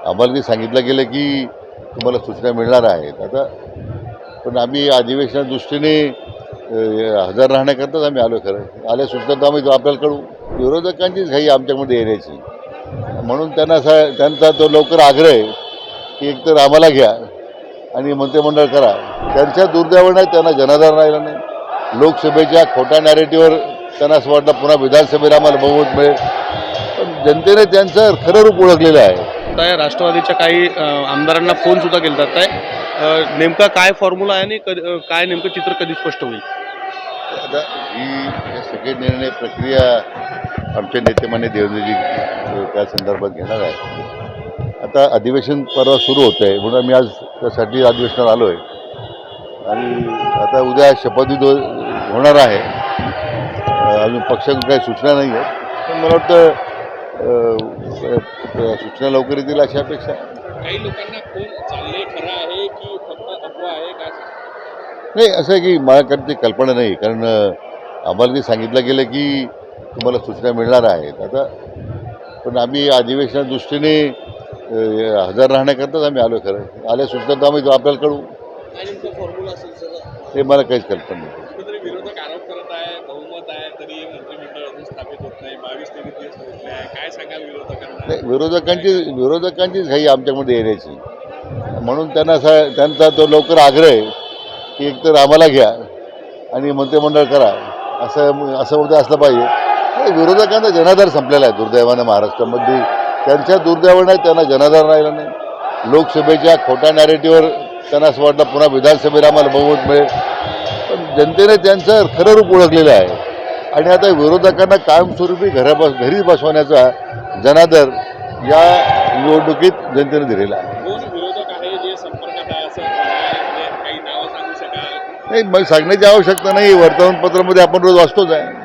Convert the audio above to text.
आम्हाला जे सांगितलं गेलं की तुम्हाला सूचना मिळणार आहेत. आता पण आम्ही अधिवेशनाच्या दृष्टीने हजर राहण्याकरताच आम्ही आलो. खरं आल्या सूचना तर आम्ही आपल्याला कळू. विरोधकांचीच घाई आमच्यामध्ये येण्याची, म्हणून त्यांचा तो लवकर आग्रह आहे की एकतर आम्हाला घ्या आणि मंत्रिमंडळ करा. त्यांच्या दुर्दैवाने त्यांना जनाधार राहिला नाही. लोकसभेच्या खोट्या नॅरेटिव्हवर त्यांना असं वाटलं पुन्हा विधानसभेला आम्हाला बहुमत मिळेल, पण जनतेने त्यांचं खरं रूप ओळखलेलं आहे. आता राष्ट्रवादीच्या काही आमदारांना फोन सुद्धा केला जात आहे. नेमका काय फॉर्म्युला आहे आणि काय नेमकं चित्र कधी स्पष्ट होईल? आता हे सगळे निर्णय प्रक्रिया आमचे नेते मान्य देवेंद्रजी त्या संदर्भात घेणार आहे. आता अधिवेशन परवा सुरू होतं आहे, म्हणून आम्ही आज त्यासाठी अधिवेशनाला आलो आहे. आणि आता उद्या शपथविधी होणार आहे. अजून पक्षाकडून काही सूचना नाही आहेत, पण मला वाटतं सूचना लवकर येतील अशी अपेक्षा आहे. काही लोकांना फोन चालले खरं आहे की फक्त अफवा आहे काय? नाही, असं आहे की माझ्याकडे ती कल्पना नाही, कारण आम्हाला जे सांगितलं गेलं की तुम्हाला सूचना मिळणार आहेत. आता पण आम्ही अधिवेशनाच्या दृष्टीने हजर राहण्याकरताच आम्ही आलो. खरं आल्या सूचना तर आम्ही आपल्याला कळू. काय नेमकं फॉर्म्युला असेल सर? हे मला काहीच कल्पना नाही. कुठेतरी विरोधक आरोप करत आहे बहुमत आहे तरी मंत्रिमंडळ अजून स्थापित होत नाही, 22-23 दिवस होत आहे. काय सांगाल विरोधकांना? नाही, विरोधकांचीच घाई आमच्यामध्ये येण्याची, म्हणून त्यांचा तो लवकर आग्रह आहे की एकतर आम्हाला घ्या आणि मंत्रिमंडळ करा. असं उद्या असलं पाहिजे. विरोधकांचा जनाधार संपलेला आहे दुर्दैवानं महाराष्ट्रामध्ये. त्यांच्या दुर्दैवाने त्यांना जनाधार राहिला नाही. लोकसभेच्या खोट्या नॅरेटिव्हवर त्यांना असं वाटलं पुन्हा विधानसभेला आम्हाला बहुमत मिळेल, पण जनतेने त्यांचं खरं रूप ओळखलेलं आहे. आणि आता विरोधकांना कायमस्वरूपी घरी बसवण्याचा जनादर या निवडणुकीत जनतेने दिलेला आहे. कोण विरोधक आहे जे संपर्कात आहे असं म्हणजे काही नावं सांगू शकाल? नाही, मग सांगण्याची आवश्यकता नाही. वर्तमानपत्रामध्ये आपण रोज वाचतोच आहे.